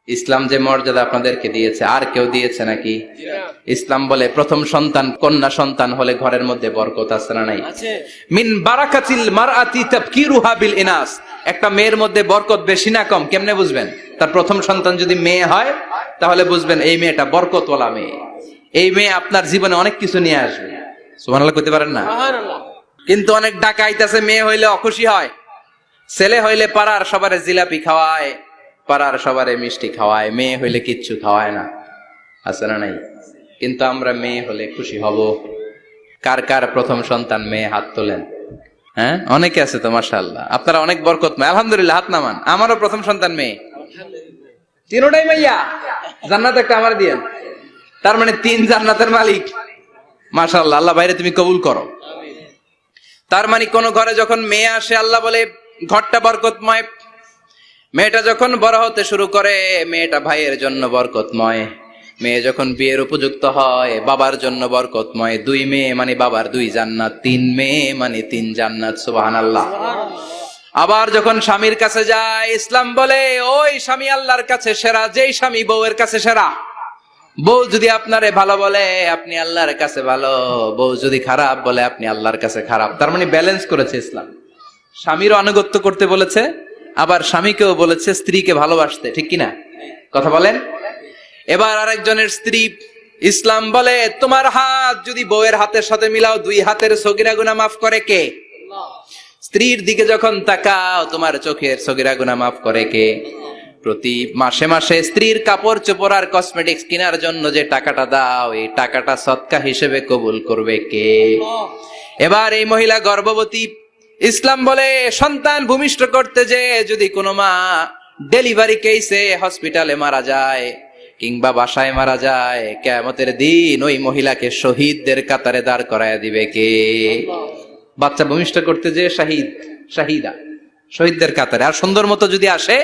ইসলাম যে মর্যাদা আপনাদেরকে দিয়েছে আর কেউ দিয়েছে নাকি? ইসলাম বলে প্রথম সন্তান কন্যা সন্তান হলে ঘরের মধ্যে বরকত আছে না নাই? মিন বারাকাতিল মারআতি তাবকিরুহা বিল ইনাস। একটা মেয়ের মধ্যে বরকত বেশি না কম কেমনে বুঝবেন? তার প্রথম সন্তান যদি মেয়ে হয় তাহলে বুঝবেন এই মেয়েটা বরকতওয়ালা মেয়ে। এই মেয়ে আপনার জীবনে অনেক কিছু নিয়ে আসবে। সুবহানাল্লাহ কইতে পারেন না? কিন্তু অনেক ডাকাইতাছে মেয়ে হইলে অখুশি হয়, ছেলে হইলে পাড়ার সবারে জিলাপি খাওয়ায়, পাড়ার সবারে মিষ্টি খাওয়ায়, মেয়ে হইলে কিচ্ছু খাওয়ায় না, আছে না নাই? কিন্তু আমরা মেয়ে হলে খুশি হব। কার কার প্রথম সন্তান মেয়ে হাত তোলেন? হ্যাঁ, অনেকে আছে তো মাশাআল্লাহ। আপনারা অনেক বরকতময়, আলহামদুলিল্লাহ হাত নামান। আমারও প্রথম সন্তান মেয়ে, তিনটাই মাইয়া। জান্নাত একটা আমার দিয়েন, তার মানে 3 জান্নাতের মালিক। মাশাআল্লাহ, আল্লাহ বাইরে তুমি কবুল করো। তার মানে কোন ঘরে যখন মেয়ে আসে আল্লাহ বলে ঘরটা বরকতময়। মেয়েটা যখন বড় হতে শুরু করে মেয়েটা ভাইয়ের জন্য বরকতময়। মেয়ে যখন বিয়ের উপযুক্ত হয় বাবার জন্য বরকতময়। 2 মেয়ে মানে বাবার 2 জান্নাত, 3 মেয়ে মানে 3 জান্নাত। সুবহানাল্লাহ। আবার যখন স্বামীর কাছে যায় ইসলাম বলে ওই স্বামী আল্লাহর কাছে সেরা, যেই স্বামী বউয়ের কাছে সেরা। বউ যদি আপনারে ভালো বলে আপনি আল্লাহর কাছে ভালো, বউ যদি খারাপ বলে আপনি আল্লাহর কাছে খারাপ। তার মানে ব্যালেন্স করেছে ইসলাম। স্বামীরও আনুগত্য করতে বলেছে, আবার স্বামীকেও বলেছে স্ত্রীকে ভালোবাসতে, ঠিক কিনা? কথা বলেন। এবার আরেকজনের স্ত্রী, ইসলাম বলে তোমার হাত যদি বউয়ের হাতের সাথে মিলাও 2 হাতের সগীরা গুনাহ মাফ করে কে? স্ত্রীর দিকে যখন তাকাও তোমার চোখের সগীরা গুনাহ মাফ করে কে? প্রতি মাসে মাসে স্ত্রীর কাপড় চোপড় আর কসমেটিক্স কেনার জন্য যে টাকাটা দাও এই টাকাটা সদকা হিসেবে কবুল করবে কে? এবার এই মহিলা গর্ভবতী, ইসলাম বলে সন্তান ভূমিষ্ঠ করতে যে যদি কোনো মা ডেলিভারি কেসে হসপিটালে মারা যায় কিংবা বাসায় মারা যায়, কিয়ামতের দিন ওই মহিলাকে শহীদদের কাতারে দাঁড় করায় দিবে কে? বাচ্চা ভূমিষ্ঠ করতে যে শাহিদা, শহীদদের কাতারে। আর সুন্দর মতো যদি আসে,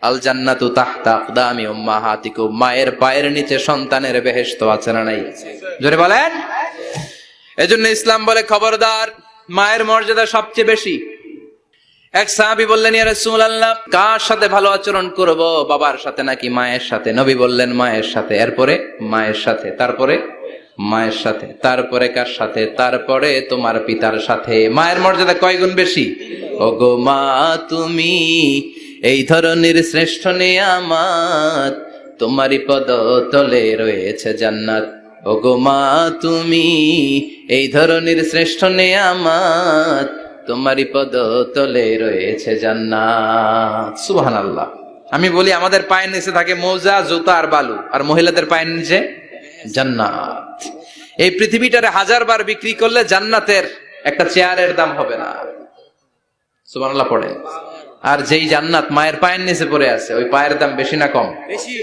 আল জান্নাতু তাহতা আকদামি উম্মাহাতিকুম, মায়ের পায়ের নিচে সন্তানের বেহেশত আছে না নাই? জোরে বলেন। এজন্য ইসলাম বলে খবরদার, মায়ের মর্যাদা সবচেয়ে বেশি। এক সাহাবী বললেন ইয়া রাসূলুল্লাহ, কার সাথে ভালো আচরণ করব? বাবার সাথে নাকি মায়ের সাথে? নবী বললেন মায়ের সাথে, এরপরে মায়ের সাথে, তারপরে মায়ের সাথে, তারপরে কার সাথে? তারপরে তোমার পিতার সাথে। মায়ের মর্যাদা কয় গুণ বেশি? ওগো মা তুমি এই ধরনের শ্রেষ্ঠ নিয়ামত, তোমারই পদ তলে রয়েছে জান্নাত। ওগো মা তুমি এই ধরনের শ্রেষ্ঠ নিয়ামত, তোমারই পদ তলে রয়েছে জান্নাত। সুবহানাল্লাহ। আমি বলি আমাদের পায়ের নিচে থাকে মোজা, জুতা আর বালু, আর মহিলাদের পায়ের নিচে জান্নাত। এই পৃথিবীটারে 1000 বার বিক্রি করলে জান্নাতের একটা চেয়ারের দাম হবে না। সুবহানাল্লাহ পড়ে। আর যেই জান্নাত মায়ের পায়ের নিচে পড়ে আছে ওই পায়ের দাম বেশি না কম? বেশি।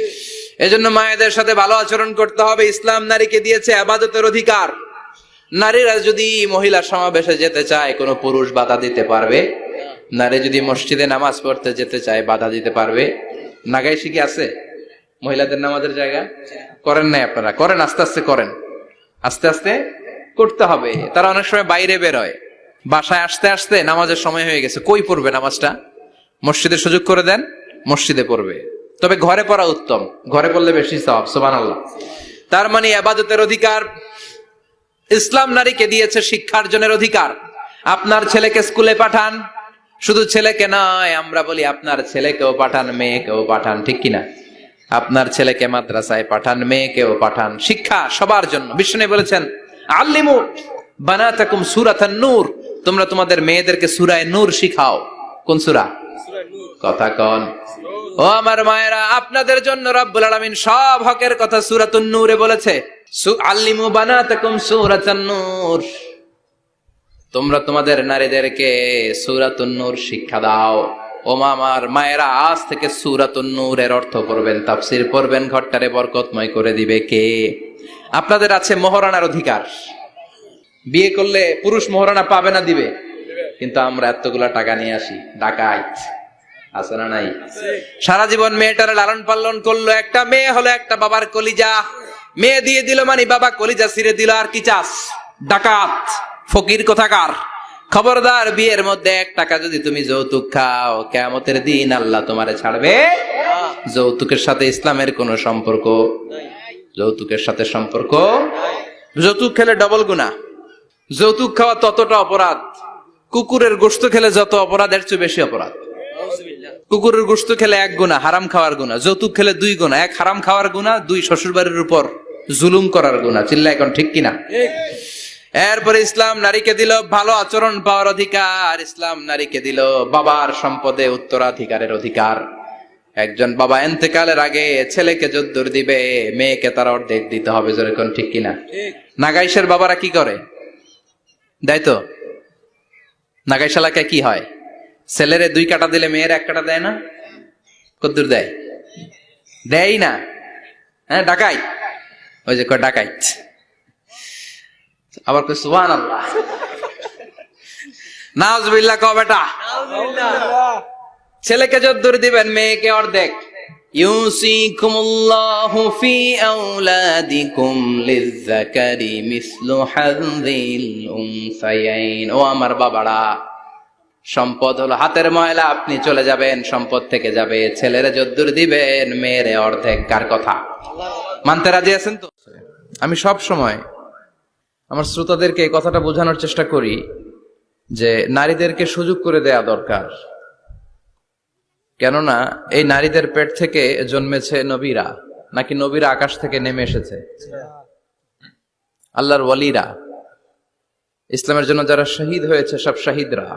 এজন্য মায়েদের সাথে ভালো আচরণ করতে হবে। ইসলাম নারীকে দিয়েছে ইবাদতের অধিকার। নারীরা যদি মহিলা সমাবেশে যেতে চায় কোনো পুরুষ বাধা দিতে পারবে? নারী যদি মসজিদে নামাজ পড়তে যেতে চায় বাধা দিতে পারবে? নাগাইশি কি আছে মহিলাদের নামাজের জায়গা? করেন নাই আপনারা? করেন, আস্তে আস্তে করেন, আস্তে আস্তে করতে হবে। তারা অনেক সময় বাইরে বের হয়, বাসায় আসতে আসতে নামাজের সময় হয়ে গেছে, কই পড়বে নামাজটা? মসজিদে সুযোগ করে দেন, মসজিদে পড়বে। তবে ঘরে পড়া উত্তম, ঘরে পড়লে বেশি সওয়াব। সুবহানাল্লাহ। তার মানে ইবাদতের অধিকার ইসলাম নারীকে দিয়েছে, শিক্ষার্জনের অধিকার। আপনার ছেলেকে স্কুলে পাঠান, শুধু ছেলেকে নয়, আমরা বলি আপনার ছেলেকেও পাঠান, মেয়েকেও পাঠান, ঠিক কিনা? আপনার ছেলেকে মাদ্রাসায় পাঠান, মেয়েকেও পাঠান। শিক্ষা সবার জন্য। বিষ্ণু বলেছেন আল্লিমু বানাতাকুম সূরাতান নূর, তোমরা তোমাদের মেয়েদেরকে সূরা নূর শিখাও। কোন সূরা? কথা কন। ও আমার মায়েরা, আপনাদের জন্য রব্বুল আলামিন সব হকের কথা সূরাতুন নূরে বলেছে। আল্লিমু বানাতাকুম সূরাতান নূর, তোমরা তোমাদের নারীদেরকে সূরাতুন নূর শিক্ষা দাও। ও আমার মায়েরা, আজ থেকে সূরাতুন নূরের অর্থ পড়বেন, তাফসীর পড়বেন, ঘরটারে বরকতময় করে দিবে কে? আপনাদের আছে মোহরানার অধিকার। বিয়ে করলে পুরুষ মোহরানা পাবে না, দিবে। কিন্তু আমরা এতগুলা টাকা নিয়ে আসি, ডাকাইত আছে না নাই? সারা জীবন মেয়েটারে লালন পালন করলো, একটা মেয়ে হলো একটা বাবার কলিজা। মেয়ে দিয়ে দিল মানে বাবা কলিজা ছিঁড়ে দিল, আর কি চাস? ডাকাত, ফকির কোথাকার। খবরদার, বিয়ের মধ্যে 1 টাকা যদি তুমি যৌতুক খাও কিয়ামতের দিন আল্লাহ তোমারে ছাড়বে যৌতুকের সাথে ইসলামের কোনো সম্পর্ক, যৌতুকের সাথে সম্পর্ক। যৌতুক খেলে ডবল গুনাহ। যৌতুক খাওয়া ততটা অপরাধ, কুকুরের গোশত খেলে যত অপরাধ এর চেয়ে বেশি অপরাধ। কুকুরের গোশত খেলে 1 গুনাহ, হারাম খাওয়ার গুনাহ। যৌতুক খেলে 2 গুনাহ, 1 হারাম খাওয়ার গুনাহ, 2 শ্বশুরবাড়ির উপর জুলুম করার গুনাহ। চিল্লা এখন ঠিক কিনা? এরপরে ইসলাম নারীকে দিল ভালো আচরণ পাওয়ার অধিকার। ইসলাম নারীকে দিল বাবার সম্পদে উত্তরাধিকারের অধিকার। একজন বাবা ইন্তেকালের আগে ছেলেকে যদ্দুর দিবে, মেয়েকে তার অর্ধেক দিতে হবে। যেরকম ঠিক কিনা? নাগাইশের বাবারা কি করে? দেয় তো। নাগাইশ এলাকায় কি হয়? ছেলেরে 2 কাটা দিলে মেয়ের 1 কাটা দেয় না? কদ্দুর দেয়? দেয় না। হ্যাঁ, ডাকাইত। ওই যে কয় ডাকাইত, আবার কই সুবহানাল্লাহ, নাউজুবিল্লাহ। কও বেটা, ছেলেকে যদ্দুর দিবেন, মেয়েকে অর্ধেক। ইউসিকুমুল্লাহু ফি আওলাদিকুম লিযযাকারি মিসলু হাযযিল উনসায়াইন। ও আমার বাবারা, সম্পদ হলো হাতের ময়লা, আপনি চলে যাবেন, সম্পদ থেকে যাবে। ছেলেরে যদ্দুর দিবেন, মেয়েরে অর্ধেক। কার কথা মানতে রাজি আছেন তো? আমি সব সময় আমার শ্রোতাদেরকে এই কথাটা বোঝানোর চেষ্টা করি যে নারীদেরকে সুযোগ করে দেয়া দরকার। কেননা এই নারীদের পেট থেকে জন্মেছে নবীরা, নাকি নবীরা আকাশ থেকে নেমে এসেছে? আল্লাহর ওয়ালিরা, ইসলামের জন্য যারা শহীদ হয়েছে, সব শহীদরা,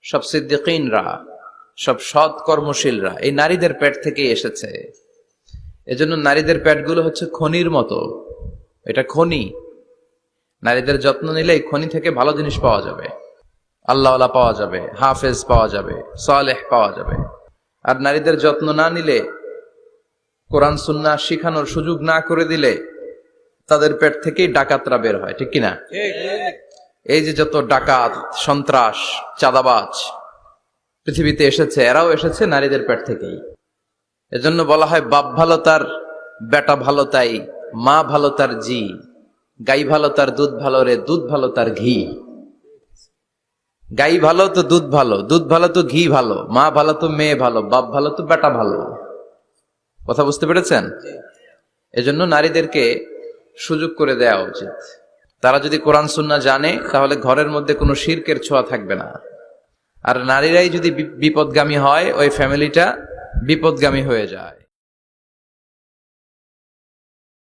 সব সিদ্দিকীনরা, সব সৎ কর্মশীলরা এই নারীদের পেট থেকেই এসেছে। এজন্য নারীদের পেটগুলো হচ্ছে খনির মতো। এটা খনি। নারীদের যত্ন নিলে এই খনি থেকে ভালো জিনিস পাওয়া যাবে, আল্লাহওয়ালা পাওয়া যাবে, হাফেজ পাওয়া যাবে, সালেহ পাওয়া যাবে। আর নারীদের যত্ন না নিলে, কোরআন সুন্নাহ শিখানোর সুযোগ না করে দিলে, তাদের পেট থেকেই ডাকাতরা বের হয়। ঠিক কিনা? এই যে যত ডাকাত, সন্ত্রাস, চাঁদাবাজ পৃথিবীতে এসেছে, এরাও এসেছে নারীদের পেট থেকেই। এজন্য বলা হয়, বাপ ভালো তার বেটা ভালো তাই, মা ভালো তার জি, গাই ভালো তার দুধ ভালো রে, দুধ ভালো তার ঘি। গাই ভালো তো দুধ ভালো, দুধ ভালো তো ঘি ভালো, মা ভালো তো মেয়ে ভালো, বাপ ভালো তো বেটা ভালো। কথা বুঝতে পেরেছেন? এজন্য নারীদেরকে সুযোগ করে দেওয়া উচিত। তারা যদি কোরআন সুন্নাহ জানে, তাহলে ঘরের মধ্যে কোনো শিরকের ছোঁয়া থাকবে না। আর নারীরাই যদি বিপদগামী হয়, ওই ফ্যামিলিটা বিপদগামী হয়ে যায়।